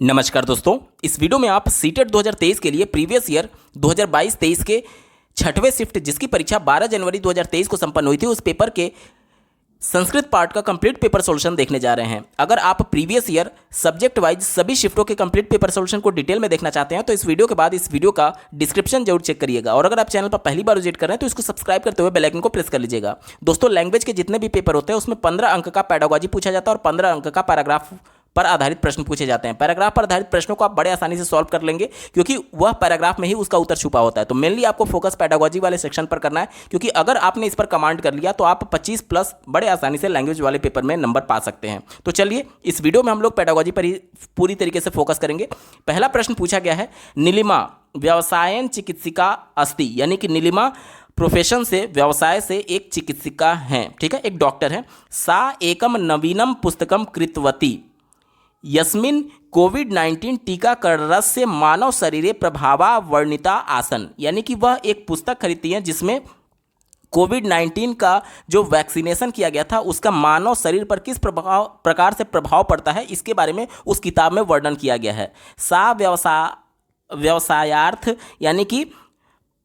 नमस्कार दोस्तों, इस वीडियो में आप सीटेट 2023 के लिए प्रीवियस ईयर 2022-23 के छठवें शिफ्ट जिसकी परीक्षा 12 जनवरी 2023 को संपन्न हुई थी उस पेपर के संस्कृत पार्ट का कंप्लीट पेपर सॉल्यूशन देखने जा रहे हैं। अगर आप प्रीवियस ईयर सब्जेक्ट वाइज सभी शिफ्टों के कंप्लीट पेपर सॉल्यूशन को डिटेल में देखना चाहते हैं तो इस वीडियो के बाद इस वीडियो का डिस्क्रिप्शन जरूर चेक करिएगा। और अगर आप चैनल पर पहली बार विजिट कर रहे हैं तो इसको सब्सक्राइब करते हुए बेल आइकन को प्रेस कर लीजिएगा। दोस्तों, लैंग्वेज के जितने भी पेपर होते हैं उसमें 15 अंक का पेडागोजी पूछा जाता है और 15 अंक का पैराग्राफ पर आधारित प्रश्न पूछे जाते हैं। पैराग्राफ पर आधारित प्रश्नों को आप बड़े आसानी से सॉल्व कर लेंगे क्योंकि वह पैराग्राफ में ही उसका उत्तर छुपा होता है। तो मेनली आपको फोकस पैडागोजी वाले सेक्शन पर करना है क्योंकि अगर आपने इस पर कमांड कर लिया तो आप 25 प्लस बड़े आसानी से लैंग्वेज वाले पेपर में नंबर पा सकते हैं। तो चलिए इस वीडियो में हम लोग पैडागोजी पर ही पूरी तरीके से फोकस करेंगे। पहला प्रश्न पूछा गया है, नीलिमा व्यवसायन चिकित्सिका अस्ति, यानी कि नीलिमा प्रोफेशन से व्यवसाय से एक चिकित्सिका हैं, ठीक है, एक डॉक्टर है। सा एकम नवीनम पुस्तकम कृतवती यस्मिन कोविड-19 टीकाकरणस्य मानव शरीरे प्रभावा वर्णिता आसन, यानी कि वह एक पुस्तक खरीदती हैं जिसमें कोविड-19 का जो वैक्सीनेशन किया गया था उसका मानव शरीर पर किस प्रकार से प्रभाव पड़ता है इसके बारे में उस किताब में वर्णन किया गया है। सा व्यवसायार्थ, यानी कि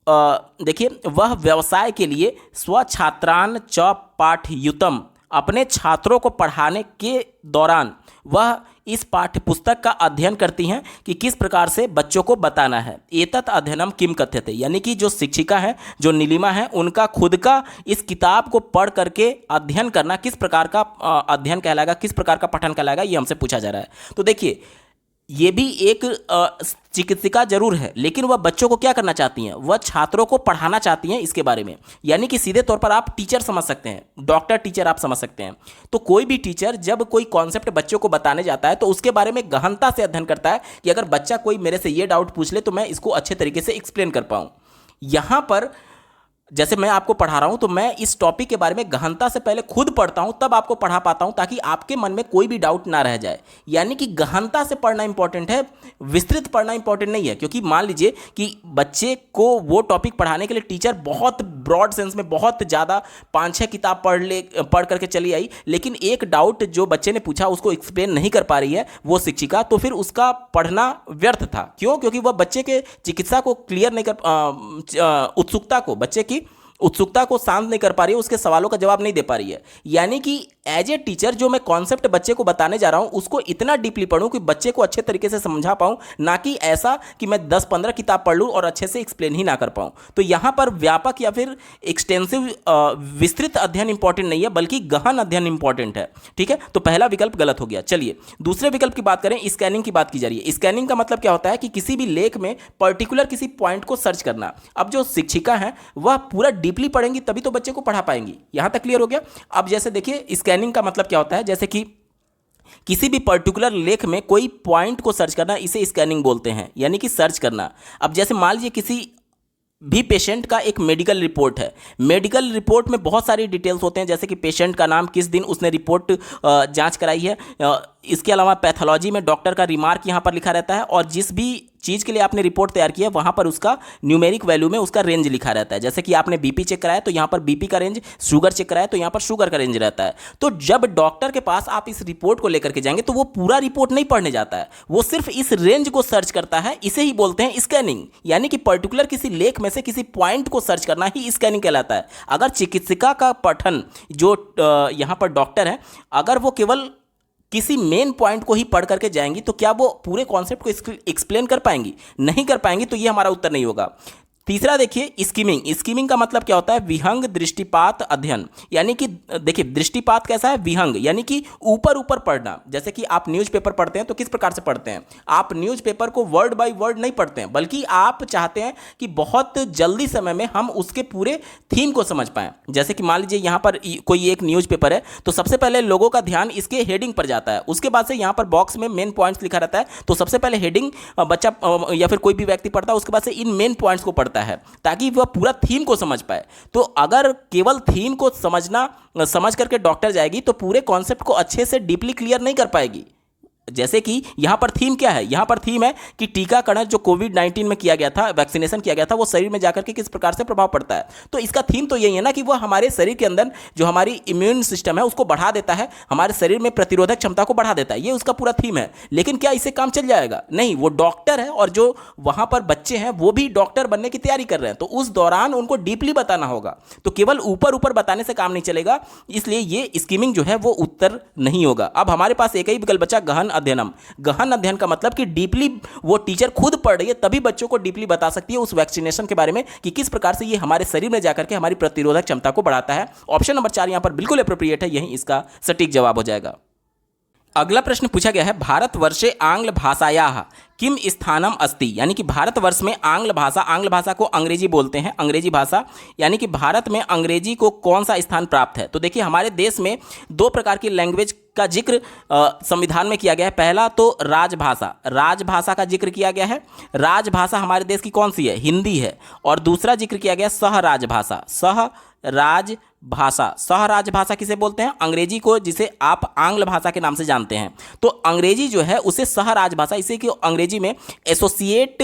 देखिए वह व्यवसाय के लिए स्वछात्रान च पाठयुतम, अपने छात्रों को पढ़ाने के दौरान वह इस पाठ्य पुस्तक का अध्ययन करती हैं कि किस प्रकार से बच्चों को बताना है। एतत् अध्ययनम किम कथ्यते, यानी कि जो शिक्षिका है, जो नीलिमा है, उनका खुद का इस किताब को पढ़ करके अध्ययन करना किस प्रकार का अध्ययन कहलाएगा, किस प्रकार का पठन कहलाएगा, ये हमसे पूछा जा रहा है। तो देखिए ये भी एक चिकित्सिका जरूर है लेकिन वह बच्चों को क्या करना चाहती हैं, वह छात्रों को पढ़ाना चाहती हैं इसके बारे में। यानी कि सीधे तौर पर आप टीचर समझ सकते हैं, डॉक्टर टीचर आप समझ सकते हैं। तो कोई भी टीचर जब कोई कॉन्सेप्ट बच्चों को बताने जाता है तो उसके बारे में गहनता से अध्ययन करता है कि अगर बच्चा कोई मेरे से ये डाउट पूछ ले तो मैं इसको अच्छे तरीके से एक्सप्लेन कर पाऊँ। यहाँ पर जैसे मैं आपको पढ़ा रहा हूं तो मैं इस टॉपिक के बारे में गहनता से पहले खुद पढ़ता हूं तब आपको पढ़ा पाता हूं ताकि आपके मन में कोई भी डाउट ना रह जाए। यानी कि गहनता से पढ़ना इंपॉर्टेंट है, विस्तृत पढ़ना इंपॉर्टेंट नहीं है। क्योंकि मान लीजिए कि बच्चे को वो टॉपिक पढ़ाने के लिए टीचर बहुत ब्रॉड सेंस में बहुत ज़्यादा 5-6 किताब पढ़ करके चली आई, लेकिन एक डाउट जो बच्चे ने पूछा उसको एक्सप्लेन नहीं कर पा रही है वो शिक्षिका, तो फिर उसका पढ़ना व्यर्थ था। क्यों? क्योंकि वह बच्चे के चिकित्सा को क्लियर नहीं कर उत्सुकता को, बच्चे की उत्सुकता को शांत नहीं कर पा रही है, उसके सवालों का जवाब नहीं दे पा रही है। यानी कि एज ए टीचर जो मैं कॉन्सेप्ट बच्चे को बताने जा रहा हूं उसको इतना डीपली पढूं कि बच्चे को अच्छे तरीके से समझा पाऊं, ना कि ऐसा कि मैं 10-15 किताब पढ़ लूं और अच्छे से एक्सप्लेन ही ना कर पाऊं। तो यहां पर व्यापक या फिर एक्सटेंसिव विस्तृत अध्ययन इंपॉर्टेंट नहीं है बल्कि गहन अध्ययन इंपॉर्टेंट है, ठीक है। तो पहला विकल्प गलत हो गया। चलिए दूसरे विकल्प की बात करें, स्कैनिंग की बात की जा रही है। स्कैनिंग का मतलब क्या होता है कि किसी भी लेख में पर्टिकुलर किसी पॉइंट को सर्च करना। अब जो शिक्षिका है वह पूरा डीपली पढ़ेंगी तभी तो बच्चे को पढ़ा पाएंगी। यहां तक क्लियर हो गया। अब जैसे देखिए स्कैनिंग का मतलब क्या होता है, जैसे कि किसी भी पर्टिकुलर लेख में कोई पॉइंट को सर्च करना, इसे स्कैनिंग बोलते हैं, यानी कि सर्च करना। अब जैसे मान लीजिए किसी भी पेशेंट का एक मेडिकल रिपोर्ट है, मेडिकल रिपोर्ट में बहुत सारी डिटेल्स होते हैं, जैसे कि पेशेंट का नाम, किस दिन उसने रिपोर्ट जांच कराई है, इसके अलावा पैथोलॉजी में डॉक्टर का रिमार्क यहाँ पर लिखा रहता है और जिस भी चीज़ के लिए आपने रिपोर्ट तैयार किया है वहाँ पर उसका न्यूमेरिक वैल्यू में उसका रेंज लिखा रहता है। जैसे कि आपने बीपी चेक कराया तो यहाँ पर बीपी का रेंज, शुगर चेक कराया तो यहाँ पर शुगर का रेंज रहता है। तो जब डॉक्टर के पास आप इस रिपोर्ट को लेकर के जाएंगे तो वो पूरा रिपोर्ट नहीं पढ़ने जाता है, वो सिर्फ इस रेंज को सर्च करता है। इसे ही बोलते हैं स्कैनिंग, यानी कि पर्टिकुलर किसी लेख में से किसी पॉइंट को सर्च करना ही स्कैनिंग कहलाता है। अगर चिकित्सिका का पठन जो यहाँ पर डॉक्टर है, अगर वो केवल किसी मेन पॉइंट को ही पढ़ करके जाएंगी तो क्या वो पूरे कॉन्सेप्ट को एक्सप्लेन कर पाएंगी? नहीं कर पाएंगी। तो ये हमारा उत्तर नहीं होगा। तीसरा देखिए स्कीमिंग। स्कीमिंग का मतलब क्या होता है? विहंग दृष्टिपात अध्ययन, यानी कि देखिए दृष्टिपात कैसा है? विहंग, यानी कि ऊपर ऊपर पढ़ना। जैसे कि आप न्यूज़पेपर पढ़ते हैं तो किस प्रकार से पढ़ते हैं? आप न्यूज़पेपर को वर्ड बाय वर्ड नहीं पढ़ते हैं बल्कि आप चाहते हैं कि बहुत जल्दी समय में हम उसके पूरे थीम को समझ पाएं। जैसे कि मान लीजिए यहाँ पर कोई एक न्यूज़पेपर है तो सबसे पहले लोगों का ध्यान इसके हेडिंग पर जाता है, उसके बाद से यहाँ पर बॉक्स में मेन पॉइंट्स लिखा रहता है। तो सबसे पहले हेडिंग बच्चा या फिर कोई भी व्यक्ति पढ़ता है, उसके बाद से इन मेन पॉइंट्स को पढ़ता है ताकि वह पूरा थीम को समझ पाए। तो अगर केवल थीम को समझ करके डॉक्टर जाएगी तो पूरे कॉन्सेप्ट को अच्छे से डीपली क्लियर नहीं कर पाएगी। जैसे कि यहाँ पर थीम क्या है, यहाँ पर थीम है कि टीकाकरण जो कोविड-19 में किया गया था, वैक्सीनेशन किया गया था, वो शरीर में जाकर के किस प्रकार से प्रभाव पड़ता है। तो इसका थीम तो यही है ना कि वो हमारे शरीर के अंदर जो हमारी इम्यून सिस्टम है उसको बढ़ा देता है, हमारे शरीर में प्रतिरोधक क्षमता को बढ़ा देता है, ये उसका पूरा थीम है। लेकिन क्या इससे काम चल जाएगा? नहीं, वो डॉक्टर है और जो वहाँ पर बच्चे हैं वो भी डॉक्टर बनने की तैयारी कर रहे हैं, तो उस दौरान उनको डीपली बताना होगा। तो केवल ऊपर ऊपर बताने से काम नहीं चलेगा, इसलिए ये स्कीमिंग जो है वो उत्तर नहीं होगा। अब हमारे पास एक ही विकल्प बचा, गहन अध्ययनम। गहन अध्ययन का मतलब कि डीपली वो टीचर खुद पढ़ रही है तभी बच्चों को डीपली बता सकती है उस वैक्सीनेशन के बारे में कि किस प्रकार से ये हमारे शरीर में जाकर के हमारी प्रतिरोधक क्षमता को बढ़ाता है। ऑप्शन नंबर 4 यहां पर बिल्कुल एप्रोप्रिएट है, यही इसका सटीक जवाब हो जाएगा। अगला प्रश्न पूछा गया है, भारतवर्षे आंग्ल भाषायाः किम स्थानम अस्ति, यानी कि भारतवर्ष में आंग्ल भाषा को अंग्रेजी बोलते हैं, अंग्रेजी भाषा, यानी कि भारत में अंग्रेजी को कौन सा स्थान प्राप्त है। तो देखिए हमारे देश में 2 प्रकार की लैंग्वेज का जिक्र संविधान में किया गया है। पहला तो राजभाषा का जिक्र किया गया है। राजभाषा हमारे देश की कौन सी है? हिंदी है। और दूसरा जिक्र किया गया सहराजभाषा। सहराजभाषा किसे बोलते हैं? अंग्रेजी को, जिसे आप आंग्ल भाषा के नाम से जानते हैं। तो अंग्रेजी जो है उसे सहराजभाषा, इसे कि अंग्रेजी में एसोसिएट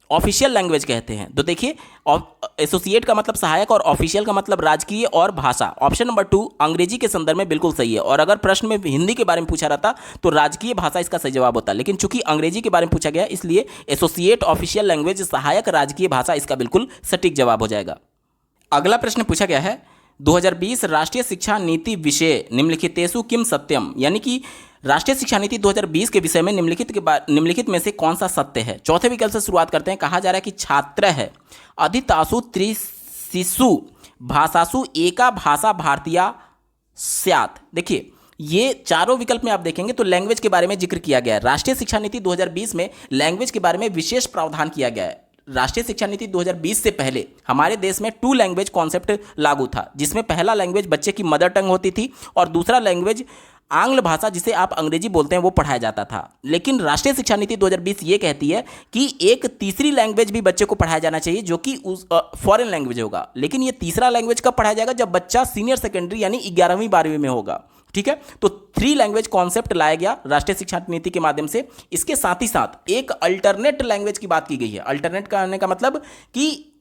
ऑफिशियल लैंग्वेज कहते हैं। तो देखिए एसोसिएट का मतलब सहायक और ऑफिशियल का मतलब राजकीय और भाषा। ऑप्शन नंबर 2 अंग्रेजी के संदर्भ में बिल्कुल सही है। और अगर प्रश्न में हिंदी के बारे में पूछा रहता तो राजकीय भाषा इसका सही जवाब होता, लेकिन चूंकि अंग्रेजी के बारे में पूछा गया इसलिए एसोसिएट ऑफिशियल लैंग्वेज, सहायक राजकीय भाषा, इसका बिल्कुल सटीक जवाब हो जाएगा। अगला प्रश्न पूछा गया है, 2020 राष्ट्रीय शिक्षा नीति विषय निम्नलिखितेषु किम सत्यम, यानी कि राष्ट्रीय शिक्षा नीति 2020 के विषय में निम्नलिखित में से कौन सा सत्य है। चौथे विकल्प से शुरुआत करते हैं। कहा जा रहा है कि छात्र है अधितासु त्रिशिशु भाषासु एका भाषा भारतीया स्यात्। देखिए ये चारों विकल्प में आप देखेंगे तो लैंग्वेज के बारे में जिक्र किया गया है। राष्ट्रीय शिक्षा नीति 2020 में लैंग्वेज के बारे में विशेष प्रावधान किया गया है। राष्ट्रीय शिक्षा नीति 2020 से पहले हमारे देश में 2 लैंग्वेज कॉन्सेप्ट लागू था, जिसमें पहला लैंग्वेज बच्चे की मदर टंग होती थी और दूसरा लैंग्वेज आंग्ल भाषा, जिसे आप अंग्रेजी बोलते हैं, वो पढ़ाया जाता था। लेकिन राष्ट्रीय शिक्षा नीति 2020 ये कहती है कि एक तीसरी लैंग्वेज भी बच्चे को पढ़ाया जाना चाहिए जो कि उस फॉरेन लैंग्वेज होगा। लेकिन ये तीसरा लैंग्वेज कब पढ़ाया जाएगा? जब बच्चा सीनियर सेकेंडरी यानी 11वीं 12वीं में होगा। ठीक है, तो 3 लैंग्वेज कॉन्सेप्ट लाया गया राष्ट्रीय शिक्षा नीति के माध्यम से। इसके साथ ही साथ एक अल्टरनेट लैंग्वेज की बात की गई है। अल्टरनेट कहने का मतलब कि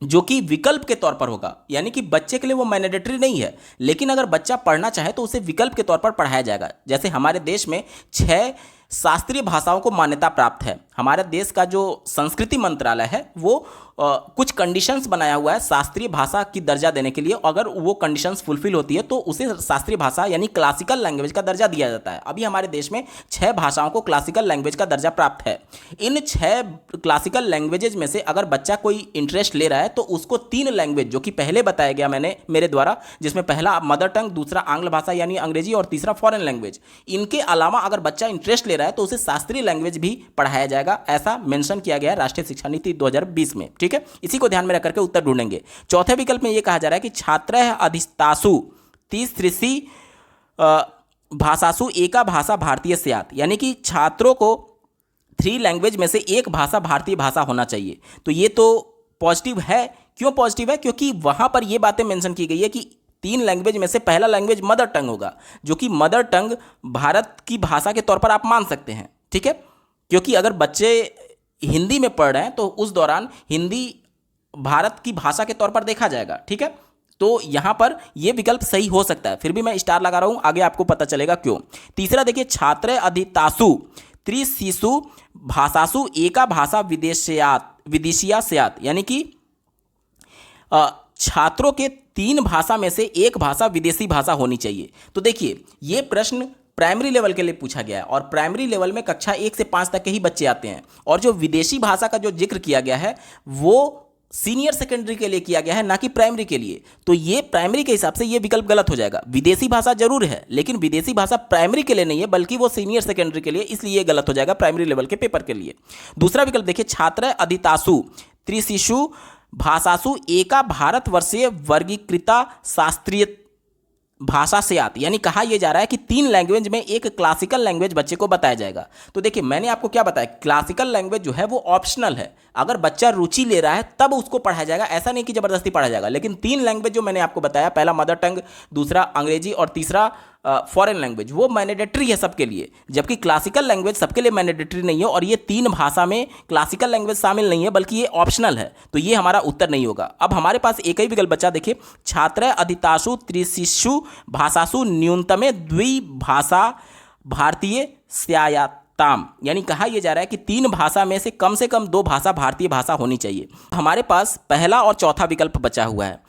जो कि विकल्प के तौर पर होगा, यानी कि बच्चे के लिए वो मैंडेटरी नहीं है, लेकिन अगर बच्चा पढ़ना चाहे तो उसे विकल्प के तौर पर पढ़ाया जाएगा। जैसे हमारे देश में 6 शास्त्रीय भाषाओं को मान्यता प्राप्त है। हमारे देश का जो संस्कृति मंत्रालय है वो कुछ कंडीशंस बनाया हुआ है शास्त्रीय भाषा की दर्जा देने के लिए। अगर वो कंडीशंस फुलफिल होती है तो उसे शास्त्रीय भाषा यानी क्लासिकल लैंग्वेज का दर्जा दिया जाता है। अभी हमारे देश में 6 भाषाओं को क्लासिकल लैंग्वेज का दर्जा प्राप्त है। इन 6 क्लासिकल लैंग्वेजेज में से अगर बच्चा कोई इंटरेस्ट ले रहा है तो उसको 3 लैंग्वेज जो कि पहले बताया गया मेरे द्वारा, जिसमें पहला मदर टंग, दूसरा आंग्ल भाषा यानी अंग्रेजी और तीसरा फॉरेन लैंग्वेज, इनके अलावा अगर बच्चा इंटरेस्ट ले रहा है तो उसे शास्त्रीय लैंग्वेज भी पढ़ाया जाएगा, ऐसा मेंशन किया गया है राष्ट्रीय शिक्षा नीति 2020 में। ठीक है, इसी को ध्यान में रख करके उत्तर ढूंढेंगे। चौथे विकल्प में यह कहा जा रहा है कि छात्र अधितासु तीसृषि भाषासु एका भाषा भारतीय स्यात्, यानी कि छात्रों को 3 लैंग्वेज में से एक भाषा भारतीय भाषा होना चाहिए। तो ये तो पॉजिटिव है। क्यों पॉजिटिव है? क्योंकि वहां पर यह बातें मेंशन की गई है कि 3 लैंग्वेज में से पहला लैंग्वेज मदर टंग होगा, जो कि मदर टंग भारत की भाषा के तौर पर आप मान सकते हैं। ठीक है, क्योंकि अगर बच्चे हिंदी में पढ़ रहे हैं तो उस दौरान हिंदी भारत की भाषा के तौर पर देखा जाएगा। ठीक है, तो यहां पर यह विकल्प सही हो सकता है, फिर भी मैं स्टार लगा रहा हूं, आगे आपको पता चलेगा क्यों। तीसरा देखिए, छात्र अधितासु त्रिशिशु भाषासु एका भाषा विदेशिया स्यात्, यानी कि छात्रों के 3 भाषा में से एक भाषा विदेशी भाषा होनी चाहिए। तो देखिए ये प्रश्न प्राइमरी लेवल के लिए पूछा गया है और प्राइमरी लेवल में कक्षा 1 से 5 तक के ही बच्चे आते हैं, और जो विदेशी भाषा का जो जिक्र किया गया है वो सीनियर सेकेंडरी के लिए किया गया है, ना कि प्राइमरी के लिए। तो ये प्राइमरी के हिसाब से ये विकल्प गलत हो जाएगा। विदेशी भाषा जरूर है, लेकिन विदेशी भाषा प्राइमरी के लिए नहीं है, बल्कि वो सीनियर सेकेंडरी के लिए, इसलिए ये गलत हो जाएगा प्राइमरी लेवल के पेपर के लिए। दूसरा विकल्प देखिए, छात्र अधितासु त्रिशिशु भाषासु एका भारतवर्षीय वर्गीकृता शास्त्रीय भाषा स्यात्, यानी कहा यह जा रहा है कि 3 लैंग्वेज में एक क्लासिकल लैंग्वेज बच्चे को बताया जाएगा। तो देखिए मैंने आपको क्या बताया, क्लासिकल लैंग्वेज जो है वो ऑप्शनल है, अगर बच्चा रुचि ले रहा है तब उसको पढ़ाया जाएगा, ऐसा नहीं कि जबरदस्ती पढ़ाया जाएगा। लेकिन 3 लैंग्वेज जो मैंने आपको बताया, पहला मदर टंग, दूसरा अंग्रेजी और तीसरा फॉरेन लैंग्वेज, वो मैंडेटरी है सबके लिए, जबकि क्लासिकल लैंग्वेज सबके लिए मैंडेटरी नहीं है। और ये 3 भाषा में क्लासिकल लैंग्वेज शामिल नहीं है, बल्कि ये ऑप्शनल है। तो ये हमारा उत्तर नहीं होगा। अब हमारे पास एक ही विकल्प बचा, देखिए, छात्र अधितासु त्रिशिषु भाषासु न्यूनतमे द्विभाषा भारतीय स्यायत्ताम, यानी कहा यह जा रहा है कि 3 भाषा में से कम 2 भाषा भारतीय भाषा होनी चाहिए। हमारे पास पहला और चौथा विकल्प बचा हुआ है।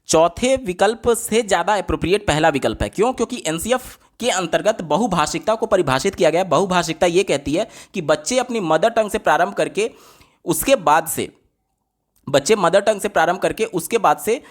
चौथे विकल्प से ज़्यादा अप्रोप्रिएट पहला विकल्प है। क्यों? क्योंकि एनसीएफ के अंतर्गत बहुभाषिकता को परिभाषित किया गया है। बहुभाषिकता ये कहती है कि बच्चे अपनी मदर टंग से प्रारंभ करके उसके बाद से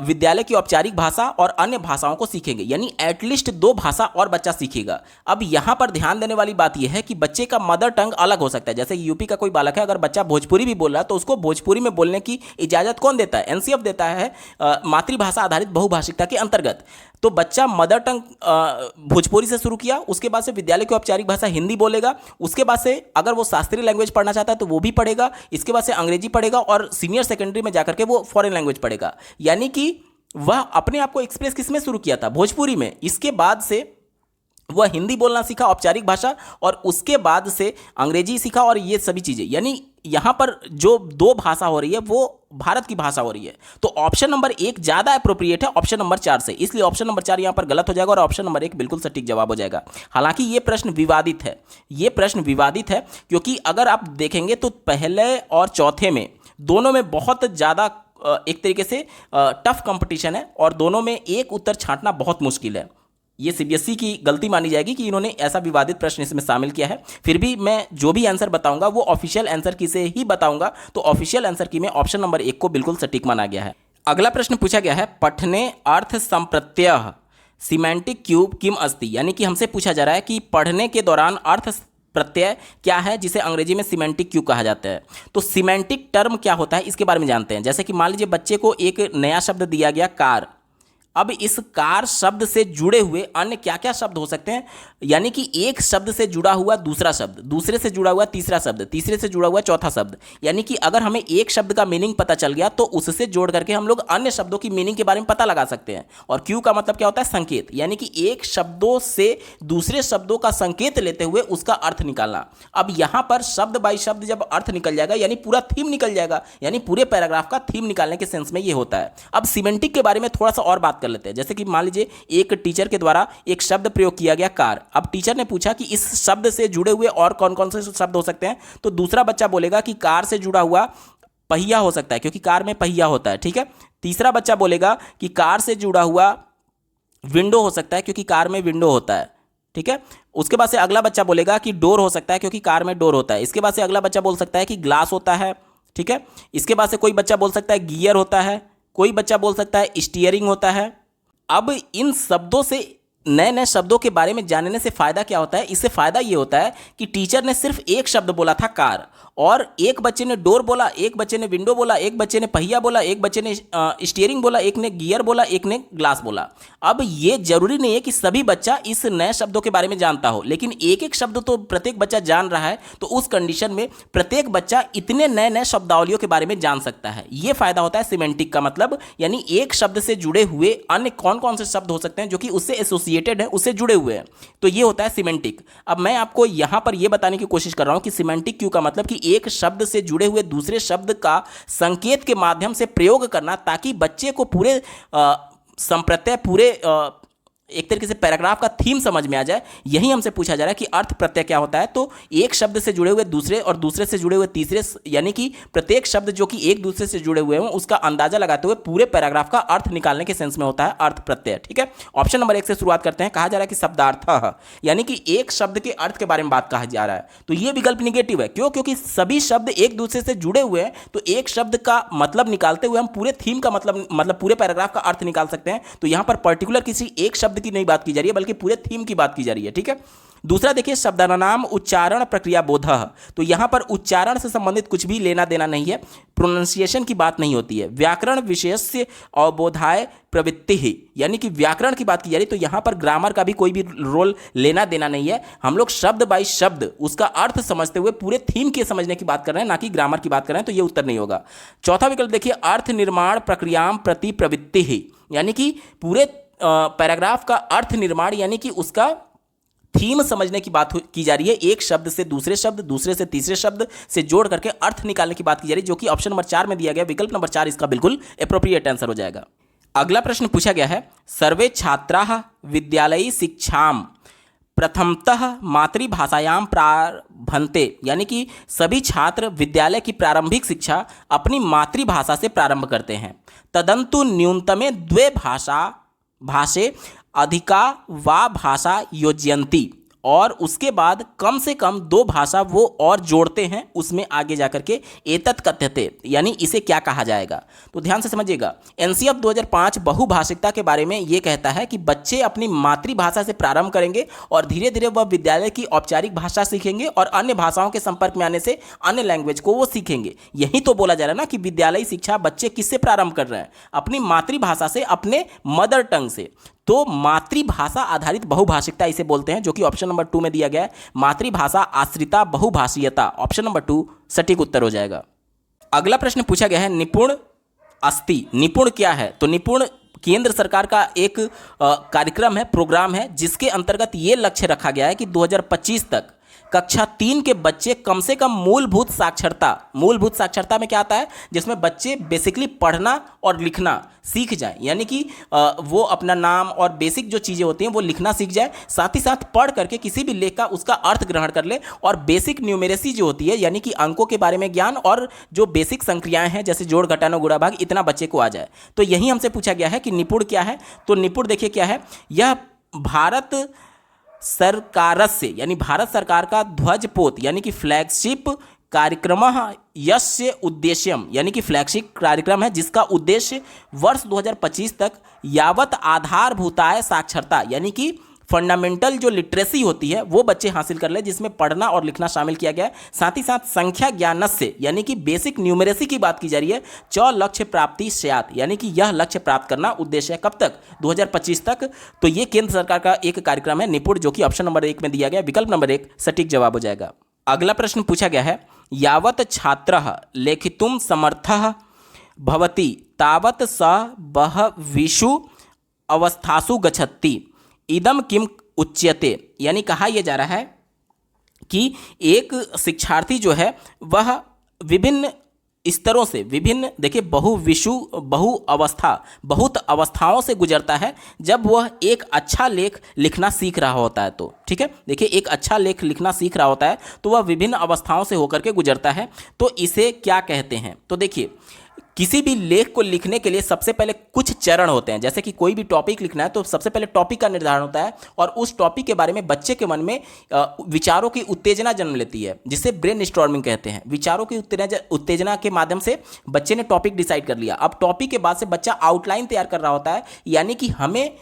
विद्यालय की औपचारिक भाषा और अन्य भाषाओं को सीखेंगे, यानी एटलीस्ट 2 भाषा और बच्चा सीखेगा। अब यहाँ पर ध्यान देने वाली बात यह है कि बच्चे का मदर टंग अलग हो सकता है। जैसे यूपी का कोई बालक है, अगर बच्चा भोजपुरी भी बोल रहा है तो उसको भोजपुरी में बोलने की इजाज़त कौन देता है? एनसीएफ देता है, मातृभाषा आधारित बहुभाषिकता के अंतर्गत। तो बच्चा मदर टंग भोजपुरी से शुरू किया, उसके बाद से विद्यालय की औपचारिक भाषा हिंदी बोलेगा, उसके बाद से अगर वो शास्त्रीय लैंग्वेज पढ़ना चाहता है तो वो भी पढ़ेगा, इसके बाद से अंग्रेजी पढ़ेगा और सीनियर सेकेंडरी में जाकर के वो फॉरेन लैंग्वेज पढ़ेगा। यानी कि वह अपने आप को एक्सप्रेस किस में शुरू किया था? भोजपुरी में। इसके बाद से वह हिंदी बोलना सीखा, औपचारिक भाषा, और उसके बाद से अंग्रेजी सीखा और ये सभी चीज़ें। यानी यहाँ पर जो 2 भाषा हो रही है वो भारत की भाषा हो रही है। तो ऑप्शन नंबर 1 ज़्यादा अप्रोप्रिएट है ऑप्शन नंबर 4 से, इसलिए ऑप्शन नंबर 4 यहाँ पर गलत हो जाएगा और ऑप्शन नंबर 1 बिल्कुल सटीक जवाब हो जाएगा। हालांकि ये प्रश्न विवादित है, क्योंकि अगर आप देखेंगे तो पहले और चौथे में दोनों में बहुत ज़्यादा एक तरीके से टफ कंपटीशन है और दोनों में एक उत्तर छांटना बहुत मुश्किल है। ये सीबीएसई की गलती मानी जाएगी कि इन्होंने ऐसा विवादित प्रश्न इसमें शामिल किया है। फिर भी मैं जो भी आंसर बताऊंगा वो ऑफिशियल आंसर की से ही बताऊंगा, तो ऑफिशियल आंसर की में ऑप्शन नंबर 1 को बिल्कुल सटीक माना गया है। अगला प्रश्न पूछा गया है, पठने अर्थ संप्रत्यय सिमेंटिक क्यूब किम अस्ति, यानी कि हमसे पूछा जा रहा है कि पढ़ने के दौरान अर्थ प्रत्यय क्या है जिसे अंग्रेजी में सिमेंटिक क्यू कहा जाता है। तो सिमेंटिक टर्म क्या होता है इसके बारे में जानते हैं। जैसे कि मान लीजिए बच्चे को एक नया शब्द दिया गया कार, अब इस कार शब्द से जुड़े हुए अन्य क्या क्या शब्द हो सकते हैं, यानी कि एक शब्द से जुड़ा हुआ दूसरा शब्द, दूसरे से जुड़ा हुआ तीसरा शब्द, तीसरे से जुड़ा हुआ चौथा शब्द। यानी कि अगर हमें एक शब्द का मीनिंग पता चल गया तो उससे जोड़ करके हम लोग अन्य शब्दों की मीनिंग के बारे में पता लगा सकते हैं। और क्यू का मतलब क्या होता है? संकेत, यानी कि एक शब्दों से दूसरे शब्दों का संकेत लेते हुए उसका अर्थ निकालना। अब यहाँ पर शब्द बाई शब्द जब अर्थ निकल जाएगा यानी पूरा थीम निकल जाएगा, यानी पूरे पैराग्राफ का थीम निकालने के सेंस में ये होता है। अब सिमेंटिक के बारे में थोड़ा सा और बात कर लेते हैं। जैसे कि मान लीजिए एक टीचर के द्वारा एक शब्द प्रयोग किया गया कार, अब टीचर ने पूछा कि इस शब्द से जुड़े हुए और कौन कौन से शब्द हो सकते हैं, तो दूसरा बच्चा बोलेगा कि कार से जुड़ा हुआ पहिया हो सकता है क्योंकि कार में पहिया होता है, ठीक है। तीसरा बच्चा बोलेगा कि कार से जुड़ा हुआ विंडो हो सकता है क्योंकि कार में विंडो होता है, ठीक है। उसके बाद से अगला बच्चा बोलेगा कि डोर हो सकता है क्योंकि कार में डोर होता है। इसके बाद से अगला बच्चा बोल सकता है कि ग्लास होता है, ठीक है। इसके बाद से कोई बच्चा बोल सकता है गियर होता है, कोई बच्चा बोल सकता है स्टीयरिंग होता है। अब इन शब्दों से नए नए शब्दों के बारे में जानने से फ़ायदा क्या होता है? इससे फ़ायदा ये होता है कि टीचर ने सिर्फ एक शब्द बोला था कार, और एक बच्चे ने डोर बोला, एक बच्चे ने विंडो बोला, एक बच्चे ने पहिया बोला, एक बच्चे ने स्टीयरिंग बोला, एक ने गियर बोला, एक ने ग्लास बोला। अब ये जरूरी नहीं है कि सभी बच्चा इस नए शब्दों के बारे में जानता हो, लेकिन एक एक शब्द तो प्रत्येक बच्चा जान रहा है, तो उस कंडीशन में प्रत्येक बच्चा इतने नए नए शब्दावलियों के बारे में जान सकता है। ये फ़ायदा होता है सिमेंटिक का, मतलब यानी एक शब्द से जुड़े हुए अन्य कौन कौन से शब्द हो सकते हैं जो कि उससे एसोसिएटेड है, उससे जुड़े हुए हैं, तो ये होता है सिमेंटिक। अब मैं आपको यहां पर यह बताने की कोशिश कर रहा हूं कि सिमेंटिक क्यू का मतलब कि एक शब्द से जुड़े हुए दूसरे शब्द का संकेत के माध्यम से प्रयोग करना, ताकि बच्चे को पूरे संप्रत्यय, पूरे एक तरीके से पैराग्राफ का थीम समझ में आ जाए। यही हमसे पूछा जा रहा है कि अर्थ प्रत्यय क्या होता है। तो एक शब्द से जुड़े हुए दूसरे और दूसरे से जुड़े हुए तीसरे, यानी कि प्रत्येक शब्द जो कि एक दूसरे से जुड़े हुए हैं उसका अंदाजा लगाते हुए पूरे पैराग्राफ का अर्थ निकालने के सेंस में होता है अर्थ प्रत्यय, ठीक है। ऑप्शन नंबर 1 से शुरुआत करते हैं। कहा जा रहा है कि शब्दार्थ, यानी कि एक शब्द के अर्थ के बारे में बात कहा जा रहा है, तो यह विकल्प निगेटिव है। क्यों? क्योंकि सभी शब्द एक दूसरे से जुड़े हुए हैं, तो एक शब्द का मतलब निकालते हुए हम पूरे थीम का मतलब पूरे पैराग्राफ का अर्थ निकाल सकते हैं। तो यहां पर पर्टिकुलर किसी एक शब्द की नहीं बात की जा रही है, बल्कि पूरे थीम की बात की जा रही है, ठीक है। दूसरा देखिए, शब्दानाम उच्चारण प्रक्रिया बोधः, तो यहां पर उच्चारण से संबंधित कुछ भी लेना देना नहीं है, प्रोनाउंसिएशन की बात नहीं होती है। व्याकरण विशेष्य अवबोधाय प्रवृत्ति ही, यानी कि व्याकरण की बात की जा रही है, तो यहां पर ग्रामर का भी कोई भी रोल लेना देना नहीं है। हम लोग शब्द बाई शब्द उसका अर्थ समझते हुए पूरे थीम के समझने की बात कर रहे हैं, ना कि ग्रामर की बात कर रहे हैं, तो यह उत्तर नहीं होगा। चौथा विकल्प देखिए, अर्थ निर्माण प्रक्रियाम प्रति प्रवृत्ति ही, यानी कि पूरे पैराग्राफ का अर्थ निर्माण यानी कि उसका थीम समझने की बात की जा रही है। एक शब्द से दूसरे शब्द, दूसरे से तीसरे शब्द से जोड़ करके अर्थ निकालने की बात की जा रही है, जो कि ऑप्शन नंबर 4 में दिया गया। विकल्प नंबर 4 इसका बिल्कुल एप्रोप्रिएट आंसर हो जाएगा। अगला प्रश्न पूछा गया है, सर्वे छात्राः विद्यालयी शिक्षां प्रथमतः मातृभाषायां प्रारभन्ते, यानी कि सभी छात्र विद्यालय की प्रारंभिक शिक्षा अपनी मातृभाषा से प्रारंभ करते हैं। तदंतु न्यूनतमे द्वे भाषे अधिका वा भाषा योजयन्ति, और उसके बाद कम से कम 2 भाषा वो और जोड़ते हैं उसमें आगे जाकर के। एतत् कथ्यते, यानी इसे क्या कहा जाएगा, तो ध्यान से समझिएगा। एनसीएफ 2005 बहुभाषिकता के बारे में ये कहता है कि बच्चे अपनी मातृभाषा से प्रारंभ करेंगे और धीरे धीरे वह विद्यालय की औपचारिक भाषा सीखेंगे और अन्य भाषाओं के संपर्क में आने से अन्य लैंग्वेज को वो सीखेंगे। यही तो बोला जा रहा है ना कि विद्यालयी शिक्षा बच्चे किससे प्रारंभ कर रहे हैं, अपनी मातृभाषा से, अपने मदर टंग से। तो मातृभाषा आधारित बहुभाषिकता इसे बोलते हैं, जो कि ऑप्शन नंबर 2 में दिया गया है। मातृभाषा आश्रिता बहुभाषीयता, ऑप्शन नंबर 2 सटीक उत्तर हो जाएगा। अगला प्रश्न पूछा गया है, निपुण अस्ति, निपुण क्या है, तो निपुण केंद्र सरकार का एक कार्यक्रम है, प्रोग्राम है, जिसके अंतर्गत ये लक्ष्य रखा गया है कि 2025 तक कक्षा 3 के बच्चे कम से कम मूलभूत साक्षरता में क्या आता है, जिसमें बच्चे बेसिकली पढ़ना और लिखना सीख जाए, यानी कि वो अपना नाम और बेसिक जो चीज़ें होती हैं वो लिखना सीख जाए, साथ ही साथ पढ़ करके किसी भी लेख का उसका अर्थ ग्रहण कर ले, और बेसिक न्यूमेरेसी जो होती है यानी कि अंकों के बारे में ज्ञान और जो बेसिक संक्रियाएं हैं जैसे जोड़ घटाना गुणा भाग, इतना बच्चे को आ जाए। तो यही हमसे पूछा गया है कि निपुण क्या है, तो निपुण देखिए क्या है, यह भारत सरकारस्य यानी भारत सरकार का ध्वजपोत यानी कि फ्लैगशिप कार्यक्रम यस्य उद्देश्यम, यानी कि फ्लैगशिप कार्यक्रम है जिसका उद्देश्य वर्ष 2025 तक यावत आधारभूताय साक्षरता यानी कि फंडामेंटल जो लिटरेसी होती है वो बच्चे हासिल कर ले, जिसमें पढ़ना और लिखना शामिल किया गया है। साथ ही साथ संख्या ज्ञानस्य यानी कि बेसिक न्यूमेरेसी की बात की जा रही है। लक्ष्य प्राप्ति स्यात् यानी कि यह लक्ष्य प्राप्त करना उद्देश्य है, कब तक, 2025 तक। तो ये केंद्र सरकार का एक कार्यक्रम है निपुण, जो कि ऑप्शन नंबर 1 में दिया गया। विकल्प नंबर 1 सटीक जवाब हो जाएगा। अगला प्रश्न पूछा गया है, यावत् छात्रः लेखितुं समर्थः भवति तावत् सः बह्वीषु अवस्थासु गच्छति इदम किम उच्यते, यानी कहा यह जा रहा है कि एक शिक्षार्थी जो है वह विभिन्न स्तरों से, विभिन्न देखिए बहुत अवस्थाओं से गुजरता है जब वह एक अच्छा लेख लिखना सीख रहा होता है। तो ठीक है, देखिए एक अच्छा लेख लिखना सीख रहा होता है तो वह विभिन्न अवस्थाओं से होकर के गुजरता है। तो इसे क्या कहते हैं, तो देखिए किसी भी लेख को लिखने के लिए सबसे पहले कुछ चरण होते हैं। जैसे कि कोई भी टॉपिक लिखना है तो सबसे पहले टॉपिक का निर्धारण होता है और उस टॉपिक के बारे में बच्चे के मन में विचारों की उत्तेजना जन्म लेती है, जिसे ब्रेन स्टॉर्मिंग कहते हैं। विचारों की उत्तेजना के माध्यम से बच्चे ने टॉपिक डिसाइड कर लिया। अब टॉपिक के बाद से बच्चा आउटलाइन तैयार कर रहा होता है, यानी कि हमें